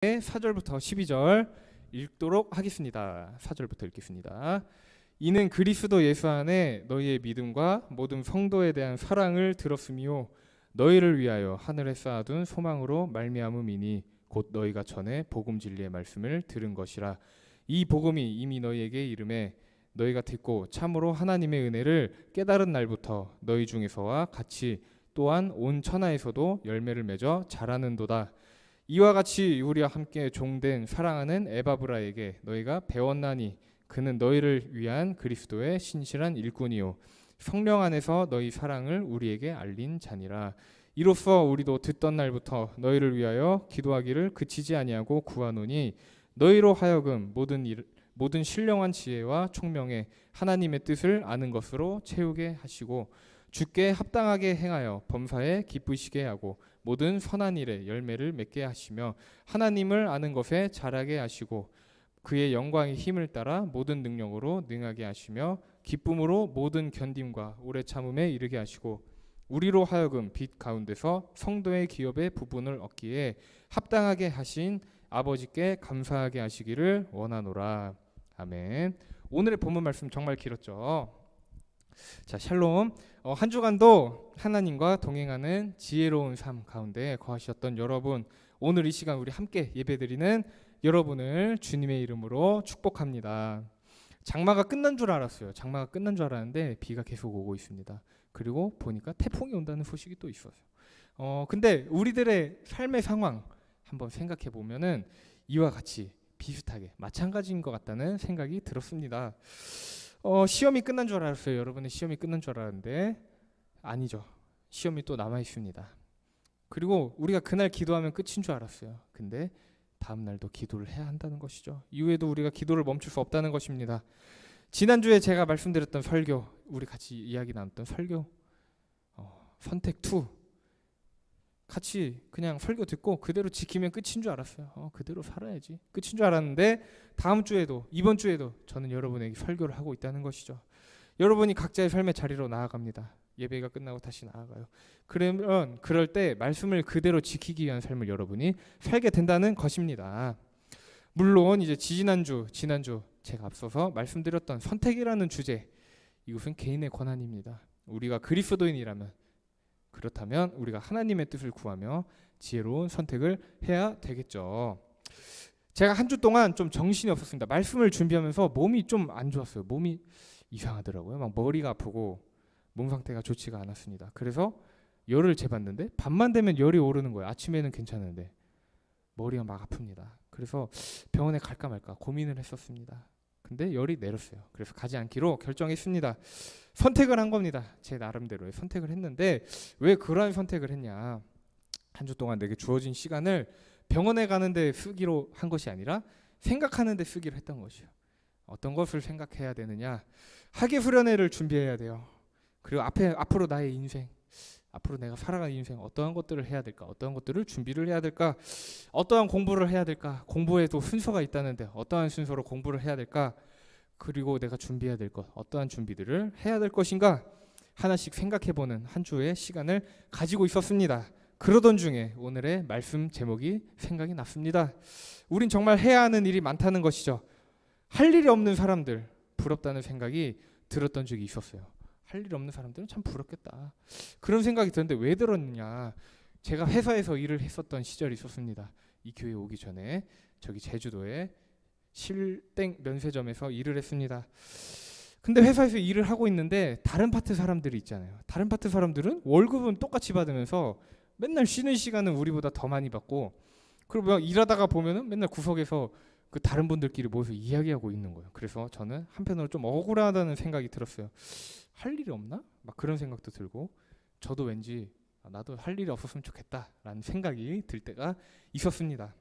4절부터 12절 읽도록 하겠습니다. 4절부터 읽겠습니다. 이는 그리스도 예수 안에 너희의 믿음과 모든 성도에 대한 사랑을 들었으며 너희를 위하여 하늘에 쌓아둔 소망으로 말미암음이니 곧 너희가 전에 복음 진리의 말씀을 들은 것이라. 이 복음이 이미 너희에게 이름에 너희가 듣고 참으로 하나님의 은혜를 깨달은 날부터 너희 중에서와 같이 또한 온 천하에서도 열매를 맺어 자라는도다. 이와 같이 우리와 함께 종된 사랑하는 에바브라에게 너희가 배웠나니 그는 너희를 위한 그리스도의 신실한 일꾼이요 성령 안에서 너희 사랑을 우리에게 알린 자니라. 이로써 우리도 듣던 날부터 너희를 위하여 기도하기를 그치지 아니하고 구하노니 너희로 하여금 모든 신령한 지혜와 총명에 하나님의 뜻을 아는 것으로 채우게 하시고 주께 합당하게 행하여 범사에 기쁘시게 하고 모든 선한 일에 열매를 맺게 하시며 하나님을 아는 것에 자라게 하시고 그의 영광의 힘을 따라 모든 능력으로 능하게 하시며 기쁨으로 모든 견딤과 오래 참음에 이르게 하시고 우리로 하여금 빛 가운데서 성도의 기업의 부분을 얻기에 합당하게 하신 아버지께 감사하게 하시기를 원하노라. 아멘. 오늘의 본문 말씀 정말 길었죠. 자, 샬롬. 한 주간도 하나님과 동행하는 지혜로운 삶 가운데 거하셨던 여러분, 오늘 이 시간 우리 함께 예배드리는 여러분을 주님의 이름으로 축복합니다. 장마가 끝난 줄 알았어요. 장마가 끝난 줄 알았는데 비가 계속 오고 있습니다. 그리고 보니까 태풍이 온다는 소식이 또 있어요. 근데 우리들의 삶의 상황 한번 생각해 보면은 이와 같이 비슷하게 마찬가지인 것 같다는 생각이 들었습니다. 시험이 끝난 줄 알았어요. 여러분의 시험이 끝난 줄 알았는데 아니죠. 시험이 또 남아 있습니다. 그리고 우리가 그날 기도하면 끝인 줄 알았어요. 근데 다음 날도 기도를 해야 한다는 것이죠. 이후에도 우리가 기도를 멈출 수 없다는 것입니다. 지난주에 제가 말씀드렸던 설교, 우리 같이 이야기 나눴던 설교, 선택 2 같이 그냥 설교 듣고 그대로 지키면 끝인 줄 알았어요. 그대로 살아야지 끝인 줄 알았는데 다음 주에도 이번 주에도 저는 여러분에게 설교를 하고 있다는 것이죠. 여러분이 각자의 삶의 자리로 나아갑니다. 예배가 끝나고 다시 나아가요. 그러면 그럴 때 말씀을 그대로 지키기 위한 삶을 여러분이 살게 된다는 것입니다. 물론 이제 지난주 제가 앞서서 말씀드렸던 선택이라는 주제, 이것은 개인의 권한입니다. 우리가 그리스도인이라면, 그렇다면 우리가 하나님의 뜻을 구하며 지혜로운 선택을 해야 되겠죠. 제가 한 주 동안 좀 정신이 없었습니다. 말씀을 준비하면서 몸이 좀 안 좋았어요. 몸이 이상하더라고요. 막 머리가 아프고 몸 상태가 좋지가 않았습니다. 그래서 열을 재봤는데 밤만 되면 열이 오르는 거예요. 아침에는 괜찮은데 머리가 막 아픕니다. 그래서 병원에 갈까 말까 고민을 했었습니다. 근데 열이 내렸어요. 그래서 가지 않기로 결정했습니다. 선택을 한 겁니다. 제 나름대로의 선택을 했는데 왜 그러한 선택을 했냐? 한 주 동안 내게 주어진 시간을 병원에 가는데 쓰기로 한 것이 아니라 생각하는데 쓰기로 했던 것이요. 어떤 것을 생각해야 되느냐? 학예수련회를 준비해야 돼요. 그리고 앞으로 나의 인생, 앞으로 내가 살아가는 인생 어떠한 것들을 해야 될까? 어떠한 것들을 준비를 해야 될까? 어떠한 공부를 해야 될까? 공부에도 순서가 있다는데 어떠한 순서로 공부를 해야 될까? 그리고 내가 준비해야 될 것, 어떠한 준비들을 해야 될 것인가? 하나씩 생각해보는 한 주의 시간을 가지고 있었습니다. 그러던 중에 오늘의 말씀 제목이 생각이 났습니다. 우린 정말 해야 하는 일이 많다는 것이죠. 할 일이 없는 사람들, 부럽다는 생각이 들었던 적이 있었어요. 할 일 없는 사람들은 참 부럽겠다. 그런 생각이 드는데 왜 들었느냐? 제가 회사에서 일을 했었던 시절이 있었습니다. 이 교회 오기 전에 저기 제주도에 실땡 면세점에서 일을 했습니다. 근데 회사에서 일을 하고 있는데 다른 파트 사람들이 있잖아요. 다른 파트 사람들은 월급은 똑같이 받으면서 맨날 쉬는 시간은 우리보다 더 많이 받고, 그리고 일하다가 보면은 맨날 구석에서 그 다른 분들끼리 모여서 이야기하고 있는 거예요. 그래서 저는 한편으로 좀 억울하다는 생각이 들었어요. 할 일이 없나? 막 그런 생각도 들고, 저도 왠지 나도 할 일이 없었으면 좋겠다라는 생각이 들 때가 있었습니다.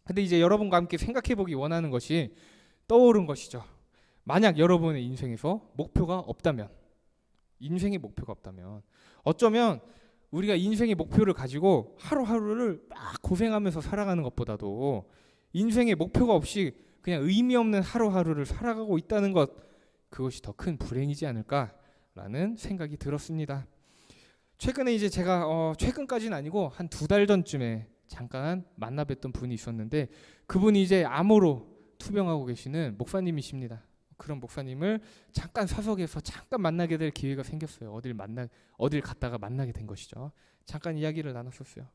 근데 이제 여러분과 함께 생각해보기 원하는 것이 떠오른 것이죠. 만약 여러분의 인생에서 목표가 없다면, 인생의 목표가 없다면, 어쩌면 우리가 인생의 목표를 가지고 하루하루를 막 고생하면서 살아가는 것보다도 인생의 목표가 없이 그냥 의미 없는 하루하루를 살아가고 있다는 것, 그것이 더 큰 불행이지 않을까라는 생각이 들었습니다. 최근에 이제 제가 최근까지는 아니고 한 2달 전쯤에 잠깐 만나 뵀던 분이 있었는데 그분이 이제 암으로 투병하고 계시는 목사님이십니다. 그런 목사님을 잠깐 사석에서 잠깐 만나게 될 기회가 생겼어요. 어딜 갔다가 만나게 된 것이죠. 잠깐 이야기를 나눴었어요.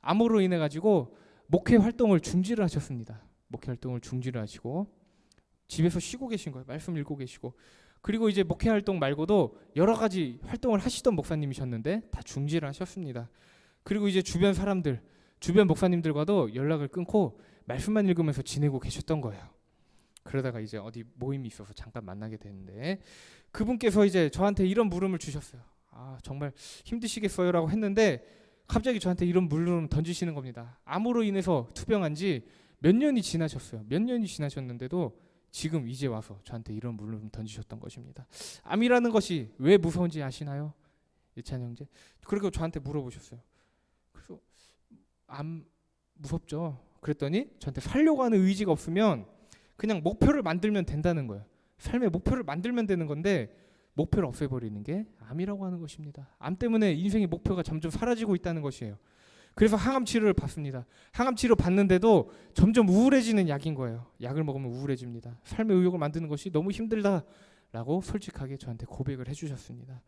암으로 인해 가지고 목회 활동을 중지를 하셨습니다. 목회 활동을 중지를 하시고 집에서 쉬고 계신 거예요. 말씀 읽고 계시고. 그리고 이제 목회 활동 말고도 여러 가지 활동을 하시던 목사님이셨는데 다 중지를 하셨습니다. 그리고 이제 주변 사람들, 주변 목사님들과도 연락을 끊고 말씀만 읽으면서 지내고 계셨던 거예요. 그러다가 이제 어디 모임이 있어서 잠깐 만나게 됐는데 그분께서 이제 저한테 이런 물음을 주셨어요. 아, 정말 힘드시겠어요라고 했는데 갑자기 저한테 이런 물음 던지시는 겁니다. 암으로 인해서 투병한 지 몇 년이 지나셨어요. 몇 년이 지나셨는데도 지금 이제 와서 저한테 이런 물음 던지셨던 것입니다. 암이라는 것이 왜 무서운지 아시나요? 예찬 형제. 그리고 저한테 물어보셨어요. 그래서 암 무섭죠. 그랬더니 저한테 살려고 하는 의지가 없으면 그냥 목표를 만들면 된다는 거예요. 삶의 목표를 만들면 되는 건데 목표를 없애버리는 게 암이라고 하는 것입니다. 암 때문에 인생의 목표가 점점 사라지고 있다는 것이에요. 그래서 항암 치료를 받습니다. 항암 치료 받는데도 점점 우울해지는 약인 거예요. 약을 먹으면 우울해집니다. 삶의 의욕을 만드는 것이 너무 힘들다라고 솔직하게 저한테 고백을 해주셨습니다.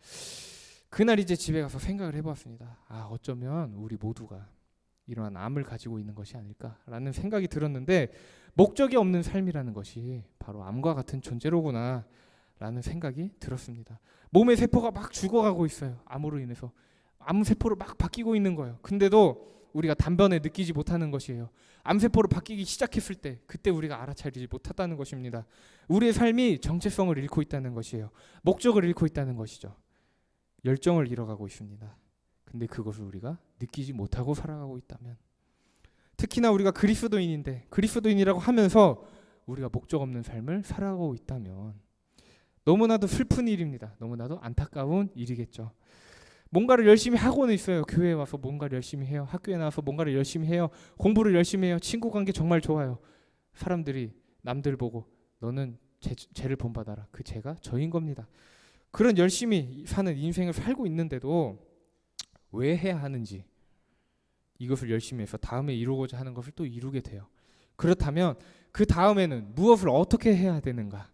그날 이제 집에 가서 생각을 해보았습니다. 아, 어쩌면 우리 모두가 이러한 암을 가지고 있는 것이 아닐까라는 생각이 들었는데 목적이 없는 삶이라는 것이 바로 암과 같은 존재로구나 라는 생각이 들었습니다. 몸의 세포가 막 죽어가고 있어요. 암으로 인해서 암세포로 막 바뀌고 있는 거예요. 근데도 우리가 단번에 느끼지 못하는 것이에요. 암세포로 바뀌기 시작했을 때 그때 우리가 알아차리지 못했다는 것입니다. 우리의 삶이 정체성을 잃고 있다는 것이에요. 목적을 잃고 있다는 것이죠. 열정을 잃어가고 있습니다. 근데 그것을 우리가 느끼지 못하고 살아가고 있다면, 특히나 우리가 그리스도인인데 그리스도인이라고 하면서 우리가 목적 없는 삶을 살아가고 있다면 너무나도 슬픈 일입니다. 너무나도 안타까운 일이겠죠. 뭔가를 열심히 하고는 있어요. 교회에 와서 뭔가를 열심히 해요. 학교에 나와서 뭔가를 열심히 해요. 공부를 열심히 해요. 친구 관계 정말 좋아요. 사람들이 남들 보고 너는 죄를 본받아라. 그 죄가 저인 겁니다. 그런 열심히 사는 인생을 살고 있는데도 왜 해야 하는지, 이것을 열심히 해서 다음에 이루고자 하는 것을 또 이루게 돼요. 그렇다면 그 다음에는 무엇을 어떻게 해야 되는가,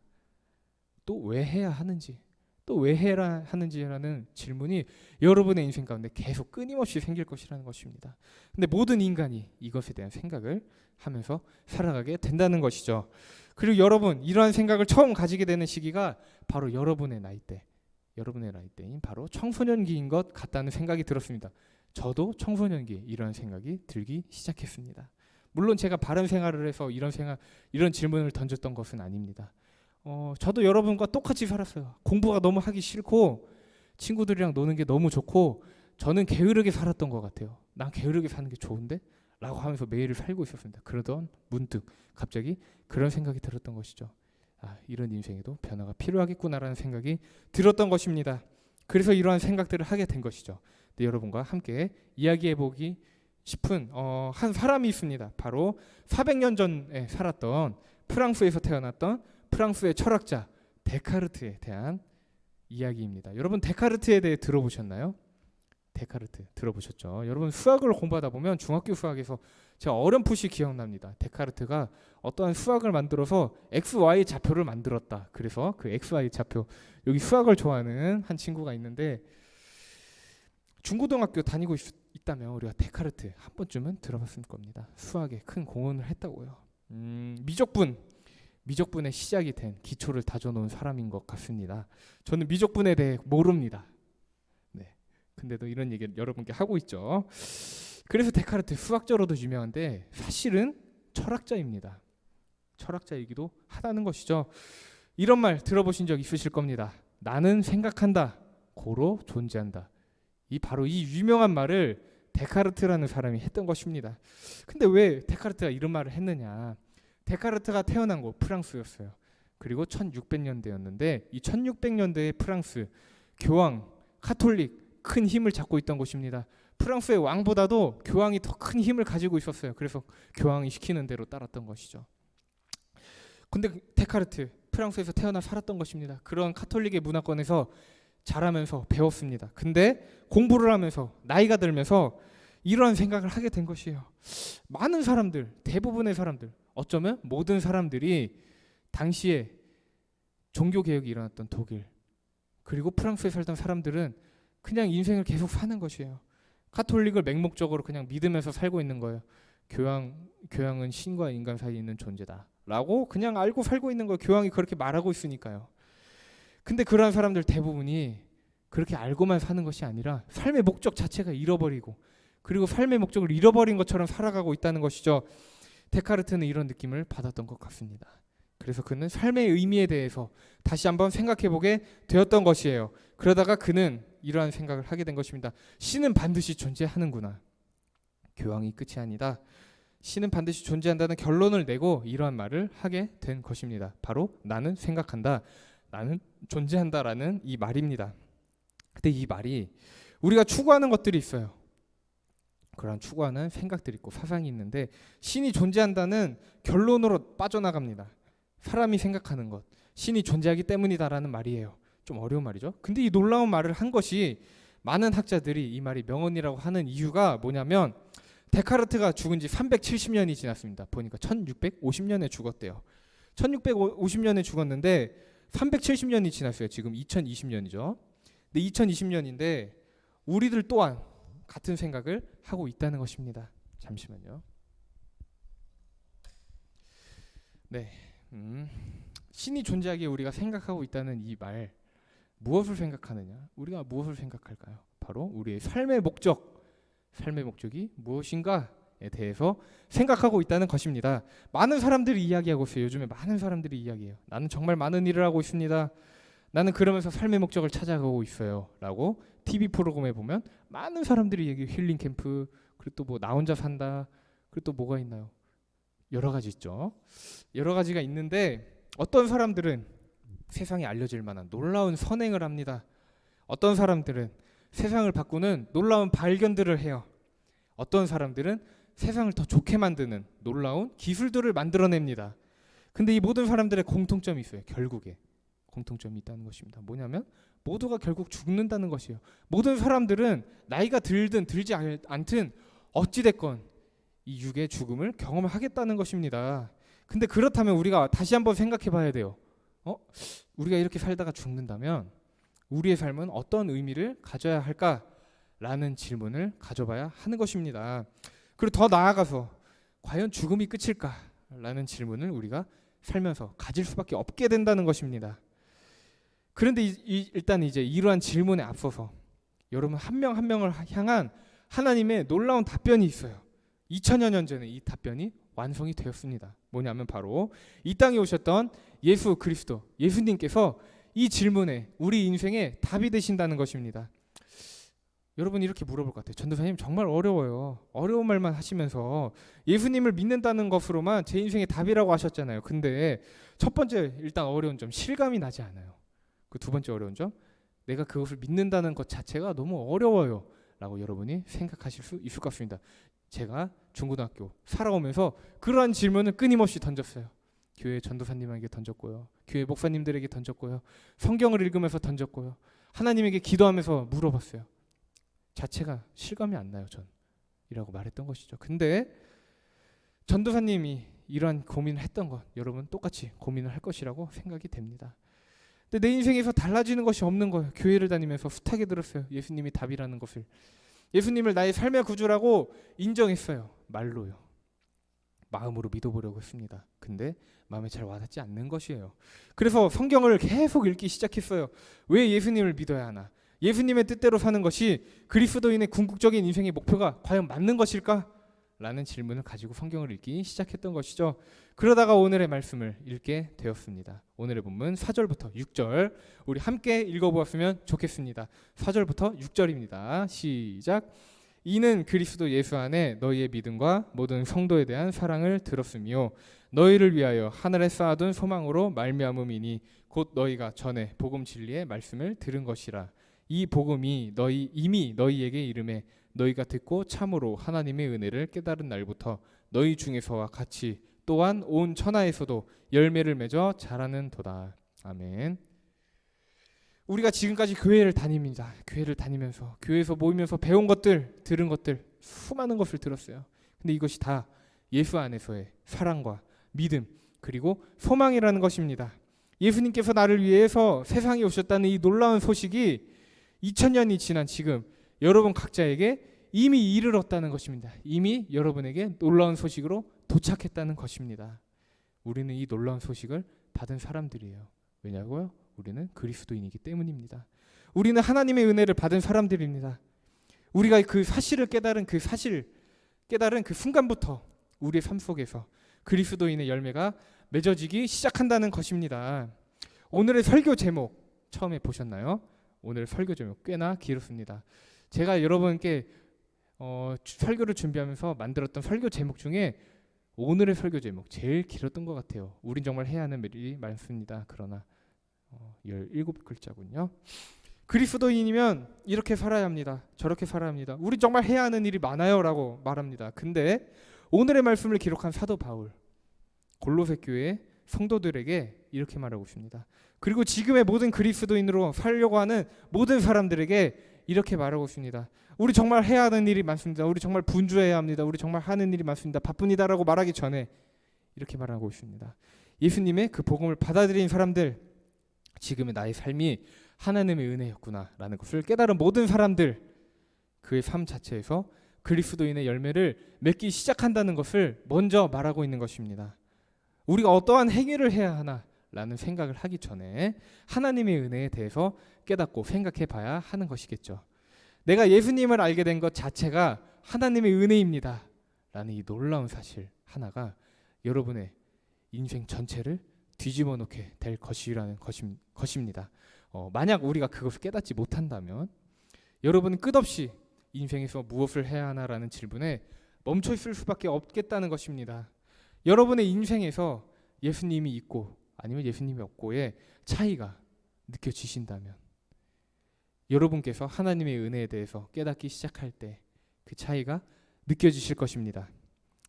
또 왜 해야 하는지, 또 왜 해야 하는지라는 질문이 여러분의 인생 가운데 계속 끊임없이 생길 것이라는 것입니다. 근데 모든 인간이 이것에 대한 생각을 하면서 살아가게 된다는 것이죠. 그리고 여러분, 이러한 생각을 처음 가지게 되는 시기가 바로 여러분의 나이대인 바로 청소년기인 것 같다는 생각이 들었습니다. 저도 청소년기에 이런 생각이 들기 시작했습니다. 물론 제가 바른 생활을 해서 이런 질문을 던졌던 것은 아닙니다. 저도 여러분과 똑같이 살았어요. 공부가 너무 하기 싫고 친구들이랑 노는 게 너무 좋고 저는 게으르게 살았던 것 같아요. 난 게으르게 사는 게 좋은데? 라고 하면서 매일을 살고 있었습니다. 그러던 문득 갑자기 그런 생각이 들었던 것이죠. 아, 이런 인생에도 변화가 필요하겠구나라는 생각이 들었던 것입니다. 그래서 이러한 생각들을 하게 된 것이죠. 근데 여러분과 함께 이야기해보기 싶은 한 사람이 있습니다. 바로 400년 전에 살았던 프랑스에서 태어났던 프랑스의 철학자 데카르트에 대한 이야기입니다. 여러분, 데카르트에 대해 들어보셨나요? 데카르트 들어보셨죠? 여러분, 수학을 공부하다 보면 중학교 수학에서 제가 어렴풋이 기억납니다. 데카르트가 어떠한 수학을 만들어서 XY 좌표를 만들었다. 그래서 그 XY 좌표, 여기 수학을 좋아하는 한 친구가 있는데 중고등학교 다니고 있다면 우리가 데카르트 한 번쯤은 들어봤을 겁니다. 수학에 큰 공헌을 했다고요. 미적분의 시작이 된 기초를 다져놓은 사람인 것 같습니다. 저는 미적분에 대해 모릅니다. 네, 근데도 이런 얘기를 여러분께 하고 있죠. 그래서 데카르트 수학자로도 유명한데 사실은 철학자입니다. 철학자이기도 하다는 것이죠. 이런 말 들어보신 적 있으실 겁니다. 나는 생각한다, 고로 존재한다. 바로 이 유명한 말을 데카르트라는 사람이 했던 것입니다. 근데 왜 데카르트가 이런 말을 했느냐? 데카르트가 태어난 곳 프랑스였어요. 그리고 1600년대였는데 이 1600년대의 프랑스, 교황, 카톨릭 큰 힘을 잡고 있던 곳입니다. 프랑스의 왕보다도 교황이 더 큰 힘을 가지고 있었어요. 그래서 교황이 시키는 대로 따랐던 것이죠. 근데 데카르트, 프랑스에서 태어나 살았던 것입니다. 그런 카톨릭의 문화권에서 자라면서 배웠습니다. 근데 공부를 하면서 나이가 들면서 이러한 생각을 하게 된 것이에요. 많은 사람들, 대부분의 사람들, 어쩌면 모든 사람들이 당시에 종교 개혁이 일어났던 독일 그리고 프랑스에 살던 사람들은 그냥 인생을 계속 사는 것이에요. 카톨릭을 맹목적으로 그냥 믿으면서 살고 있는 거예요. 교황은 신과 인간 사이에 있는 존재다라고 그냥 알고 살고 있는 거예요. 교황이 그렇게 말하고 있으니까요. 근데 그러한 사람들 대부분이 그렇게 알고만 사는 것이 아니라 삶의 목적 자체가 잃어버리고 그리고 삶의 목적을 잃어버린 것처럼 살아가고 있다는 것이죠. 데카르트는 이런 느낌을 받았던 것 같습니다. 그래서 그는 삶의 의미에 대해서 다시 한번 생각해보게 되었던 것이에요. 그러다가 그는 이러한 생각을 하게 된 것입니다. 신은 반드시 존재하는구나. 교황이 끝이 아니다. 신은 반드시 존재한다는 결론을 내고 이러한 말을 하게 된 것입니다. 바로 나는 생각한다. 나는 존재한다라는 이 말입니다. 근데 이 말이 우리가 추구하는 것들이 있어요. 그런 추구하는 생각들이 있고 사상이 있는데 신이 존재한다는 결론으로 빠져나갑니다. 사람이 생각하는 것, 신이 존재하기 때문이다라는 말이에요. 좀 어려운 말이죠. 근데 이 놀라운 말을 한 것이 많은 학자들이 이 말이 명언이라고 하는 이유가 뭐냐면 데카르트가 죽은 지 370년이 지났습니다. 보니까 1650년에 죽었대요. 1650년에 죽었는데 370년이 지났어요. 지금 2020년이죠. 근데 2020년인데 우리들 또한 같은 생각을 하고 있다는 것입니다. 잠시만요. 네, 신이 존재하기에 우리가 생각하고 있다는 이 말, 무엇을 생각하느냐? 우리가 무엇을 생각할까요? 바로 우리의 삶의 목적이 무엇인가에 대해서 생각하고 있다는 것입니다. 많은 사람들이 이야기하고 있어요. 요즘에 많은 사람들이 이야기해요. 나는 정말 많은 일을 하고 있습니다. 나는 그러면서 삶의 목적을 찾아가고 있어요. 라고 TV 프로그램에 보면 많은 사람들이 얘기해요. 힐링 캠프, 그리고 또 뭐 나 혼자 산다, 그리고 또 뭐가 있나요? 여러 가지 있죠. 여러 가지가 있는데 어떤 사람들은 세상에 알려질 만한 놀라운 선행을 합니다. 어떤 사람들은 세상을 바꾸는 놀라운 발견들을 해요. 어떤 사람들은 세상을 더 좋게 만드는 놀라운 기술들을 만들어냅니다. 근데 이 모든 사람들의 공통점이 있어요. 결국에 공통점이 있다는 것입니다. 뭐냐면 모두가 결국 죽는다는 것이에요. 모든 사람들은 나이가 들든 들지 않든 어찌됐건 이 육의 죽음을 경험하겠다는 것입니다. 근데 그렇다면 우리가 다시 한번 생각해 봐야 돼요. 우리가 이렇게 살다가 죽는다면 우리의 삶은 어떤 의미를 가져야 할까라는 질문을 가져봐야 하는 것입니다. 그리고 더 나아가서 과연 죽음이 끝일까라는 질문을 우리가 살면서 가질 수밖에 없게 된다는 것입니다. 그런데 일단 이제 이러한 질문에 앞서서 여러분 한 명 한 명을 향한 하나님의 놀라운 답변이 있어요. 2000여 년 전에 이 답변이 완성이 되었습니다. 뭐냐면 바로 이 땅에 오셨던 예수 그리스도, 예수님께서 이 질문에 우리 인생에 답이 되신다는 것입니다. 여러분 이렇게 물어볼 것 같아요. 전도사님 정말 어려워요. 어려운 말만 하시면서 예수님을 믿는다는 것으로만 제 인생의 답이라고 하셨잖아요. 근데 첫 번째 일단 어려운 점, 실감이 나지 않아요. 그 두 번째 어려운 점, 내가 그것을 믿는다는 것 자체가 너무 어려워요 라고 여러분이 생각하실 수 있을 것 같습니다. 제가 중고등학교 살아오면서 그러한 질문을 끊임없이 던졌어요. 교회 전도사님에게 던졌고요, 교회 목사님들에게 던졌고요, 성경을 읽으면서 던졌고요, 하나님에게 기도하면서 물어봤어요. 자체가 실감이 안 나요 전 이라고 말했던 것이죠. 근데 전도사님이 이러한 고민을 했던 것 여러분 똑같이 고민을 할 것이라고 생각이 됩니다. 근데 내 인생에서 달라지는 것이 없는 거예요. 교회를 다니면서 숱하게 들었어요. 예수님이 답이라는 것을. 예수님을 나의 삶의 구주라고 인정했어요. 말로요. 마음으로 믿어보려고 했습니다. 근데 마음에 잘 와닿지 않는 것이에요. 그래서 성경을 계속 읽기 시작했어요. 왜 예수님을 믿어야 하나? 예수님의 뜻대로 사는 것이 그리스도인의 궁극적인 인생의 목표가 과연 맞는 것일까? 라는 질문을 가지고 성경을 읽기 시작했던 것이죠. 그러다가 오늘의 말씀을 읽게 되었습니다. 오늘의 본문 4절부터 6절 우리 함께 읽어보았으면 좋겠습니다. 4절부터 6절입니다. 시작. 이는 그리스도 예수 안에 너희의 믿음과 모든 성도에 대한 사랑을 들었으며 너희를 위하여 하늘에 쌓아둔 소망으로 말미암음이니 곧 너희가 전에 복음 진리의 말씀을 들은 것이라. 이 복음이 이미 너희에게 이르매 너희가 듣고 참으로 하나님의 은혜를 깨달은 날부터 너희 중에서와 같이 또한 온 천하에서도 열매를 맺어 자라는도다. 아멘. 우리가 지금까지 교회를 다닙니다. 교회를 다니면서 교회에서 모이면서 배운 것들, 들은 것들 수많은 것을 들었어요. 근데 이것이 다 예수 안에서의 사랑과 믿음 그리고 소망이라는 것입니다. 예수님께서 나를 위해서 세상에 오셨다는 이 놀라운 소식이 2000년이 지난 지금 여러분 각자에게 이미 이르렀다는 것입니다. 이미 여러분에게 놀라운 소식으로 도착했다는 것입니다. 우리는 이 놀라운 소식을 받은 사람들이에요. 왜냐고요? 우리는 그리스도인이기 때문입니다. 우리는 하나님의 은혜를 받은 사람들입니다. 우리가 그 사실을 깨달은 그 순간부터 우리의 삶 속에서 그리스도인의 열매가 맺어지기 시작한다는 것입니다. 오늘의 설교 제목 처음에 보셨나요? 오늘 설교 제목 꽤나 길었습니다. 제가 여러분께 설교를 준비하면서 만들었던 설교 제목 중에 오늘의 설교 제목 제일 길었던 것 같아요. 우린 정말 해야 하는 일이 많습니다. 그러나 17글자군요. 그리스도인이면 이렇게 살아야 합니다. 저렇게 살아야 합니다. 우리 정말 해야 하는 일이 많아요 라고 말합니다. 근데 오늘의 말씀을 기록한 사도 바울 골로새 교회 성도들에게 이렇게 말하고 있습니다. 그리고 지금의 모든 그리스도인으로 살려고 하는 모든 사람들에게 이렇게 말하고 있습니다. 우리 정말 해야 하는 일이 많습니다. 우리 정말 분주해야 합니다. 우리 정말 하는 일이 많습니다. 바쁩니다라고 말하기 전에 이렇게 말하고 있습니다. 예수님의 그 복음을 받아들인 사람들, 지금의 나의 삶이 하나님의 은혜였구나라는 것을 깨달은 모든 사람들, 그의 삶 자체에서 그리스도인의 열매를 맺기 시작한다는 것을 먼저 말하고 있는 것입니다. 우리가 어떠한 행위를 해야 하나라는 생각을 하기 전에 하나님의 은혜에 대해서 깨닫고 생각해 봐야 하는 것이겠죠. 내가 예수님을 알게 된 것 자체가 하나님의 은혜입니다 라는 이 놀라운 사실 하나가 여러분의 인생 전체를 뒤집어 놓게 될 것이라는 것입니다. 만약 우리가 그것을 깨닫지 못한다면 여러분은 끝없이 인생에서 무엇을 해야 하나라는 질문에 멈춰 있을 수밖에 없겠다는 것입니다. 여러분의 인생에서 예수님이 있고 아니면 예수님이 없고의 차이가 느껴지신다면 여러분께서 하나님의 은혜에 대해서 깨닫기 시작할 때 그 차이가 느껴지실 것입니다.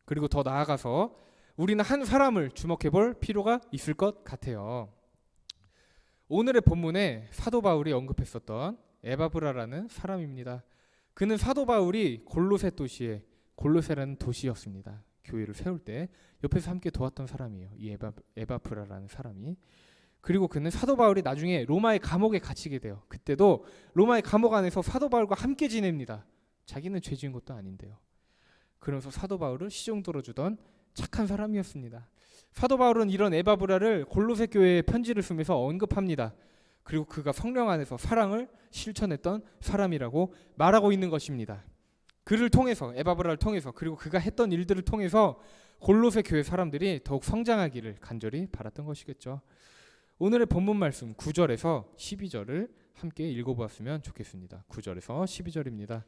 그리고 더 나아가서 우리는 한 사람을 주목해 볼 필요가 있을 것 같아요. 오늘의 본문에 사도 바울이 언급했었던 에바브라라는 사람입니다. 그는 사도 바울이 골로새라는 도시였습니다. 교회를 세울 때 옆에서 함께 도왔던 사람이에요. 이 에바브라라는 사람이. 그리고 그는 사도 바울이 나중에 로마의 감옥에 갇히게 돼요. 그때도 로마의 감옥 안에서 사도 바울과 함께 지냅니다. 자기는 죄 지은 것도 아닌데요. 그러면서 사도 바울을 시중 들어주던 착한 사람이었습니다. 사도 바울은 이런 에바브라를 골로새 교회에 편지를 쓰면서 언급합니다. 그리고 그가 성령 안에서 사랑을 실천했던 사람이라고 말하고 있는 것입니다. 그를 통해서 에바브라를 통해서 그리고 그가 했던 일들을 통해서 골로새 교회 사람들이 더욱 성장하기를 간절히 바랐던 것이겠죠. 오늘의 본문 말씀 9절에서 12절을 함께 읽어보았으면 좋겠습니다. 9절에서 12절입니다.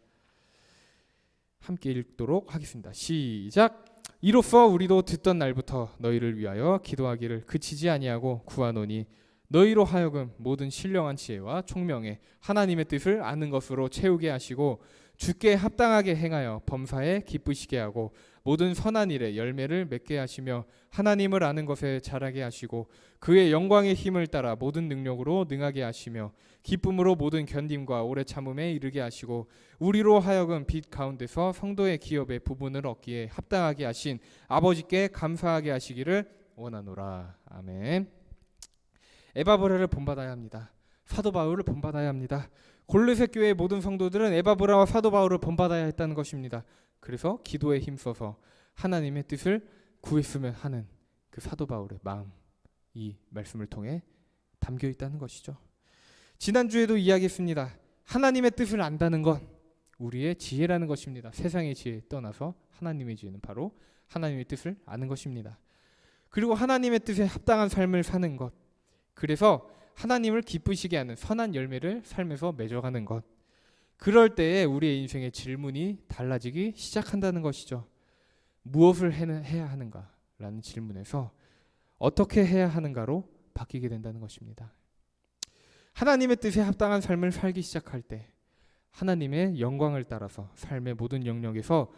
함께 읽도록 하겠습니다. 시작. 이로써 우리도 듣던 날부터 너희를 위하여 기도하기를 그치지 아니하고 구하노니 너희로 하여금 모든 신령한 지혜와 총명에 하나님의 뜻을 아는 것으로 채우게 하시고 주께 합당하게 행하여 범사에 기쁘시게 하고 모든 선한 일에 열매를 맺게 하시며 하나님을 아는 것에 자라게 하시고 그의 영광의 힘을 따라 모든 능력으로 능하게 하시며 기쁨으로 모든 견딤과 오래 참음에 이르게 하시고 우리로 하여금 빛 가운데서 성도의 기업의 부분을 얻기에 합당하게 하신 아버지께 감사하게 하시기를 원하노라. 아멘. 에바브라를 본받아야 합니다. 사도 바울을 본받아야 합니다. 골로새 교회의 모든 성도들은 에바브라와 사도 바울을 본받아야 했다는 것입니다. 그래서 기도에 힘써서 하나님의 뜻을 구했으면 하는 그 사도 바울의 마음, 이 말씀을 통해 담겨 있다는 것이죠. 지난주에도 이야기했습니다. 하나님의 뜻을 안다는 건 우리의 지혜라는 것입니다. 세상의 지혜 떠나서 하나님의 지혜는 바로 하나님의 뜻을 아는 것입니다. 그리고 하나님의 뜻에 합당한 삶을 사는 것, 그래서 하나님을 기쁘시게 하는 선한 열매를 삶에서 맺어가는 것, 그럴 때에 우리의 인생의 질문이 달라지기 시작한다는 것이죠. 무엇을 해야 하는가라는 질문에서 어떻게 해야 하는가로 바뀌게 된다는 것입니다. 하나님의 뜻에 합당한 삶을 살기 시작할 때 하나님의 영광을 따라서 삶의 모든 영역에서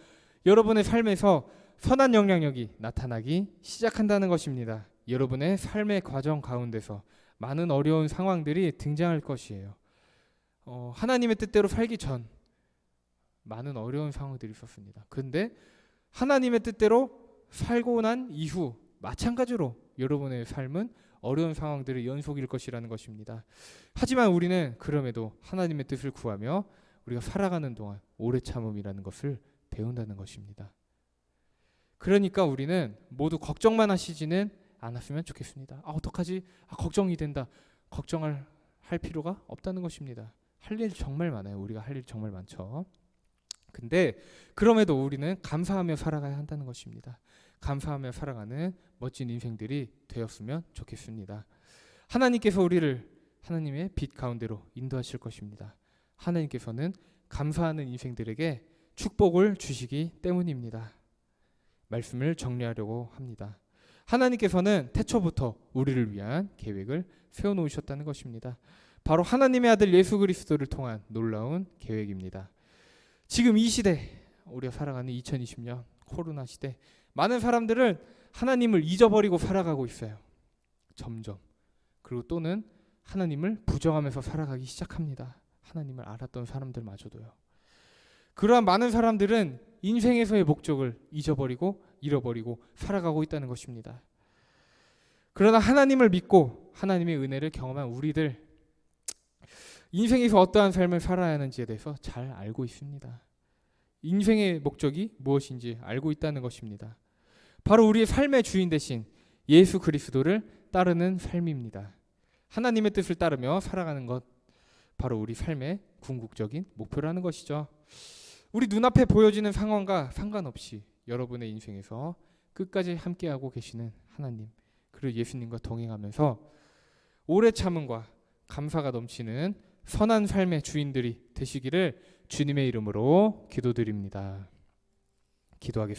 여러분의 삶에서 선한 영향력이 나타나기 시작한다는 것입니다. 여러분의 삶의 과정 가운데서 많은 어려운 상황들이 등장할 것이에요. 하나님의 뜻대로 살기 전 많은 어려운 상황들이 있었습니다. 근데 하나님의 뜻대로 살고 난 이후 마찬가지로 여러분의 삶은 어려운 상황들의 연속일 것이라는 것입니다. 하지만 우리는 그럼에도 하나님의 뜻을 구하며 우리가 살아가는 동안 오래 참음이라는 것을 배운다는 것입니다. 그러니까 우리는 모두 걱정만 하시지는 않았으면 좋겠습니다. 어떡하지? 걱정이 된다. 걱정할 필요가 없다는 것입니다. 할 일 정말 많아요. 우리가 할 일 정말 많죠. 근데 그럼에도 우리는 감사하며 살아가야 한다는 것입니다. 감사하며 살아가는 멋진 인생들이 되었으면 좋겠습니다. 하나님께서 우리를 하나님의 빛 가운데로 인도하실 것입니다. 하나님께서는 감사하는 인생들에게 축복을 주시기 때문입니다. 말씀을 정리하려고 합니다. 하나님께서는 태초부터 우리를 위한 계획을 세워놓으셨다는 것입니다. 바로 하나님의 아들 예수 그리스도를 통한 놀라운 계획입니다. 지금 이 시대, 우리가 살아가는 2020년 코로나 시대, 많은 사람들은 하나님을 잊어버리고 살아가고 있어요. 점점. 그리고 또는 하나님을 부정하면서 살아가기 시작합니다. 하나님을 알았던 사람들마저도요. 그러한 많은 사람들은 인생에서의 목적을 잃어버리고 살아가고 있다는 것입니다. 그러나 하나님을 믿고 하나님의 은혜를 경험한 우리들, 인생에서 어떠한 삶을 살아야 하는지에 대해서 잘 알고 있습니다. 인생의 목적이 무엇인지 알고 있다는 것입니다. 바로 우리의 삶의 주인 대신 예수 그리스도를 따르는 삶입니다. 하나님의 뜻을 따르며 살아가는 것, 바로 우리 삶의 궁극적인 목표라는 것이죠. 우리 눈앞에 보여지는 상황과 상관없이 여러분의 인생에서 끝까지 함께하고 계시는 하나님, 그리고 예수님과 동행하면서 오래 참음과 감사가 넘치는 선한 삶의 주인들이 되시기를 주님의 이름으로 기도드립니다. 기도하겠습니다.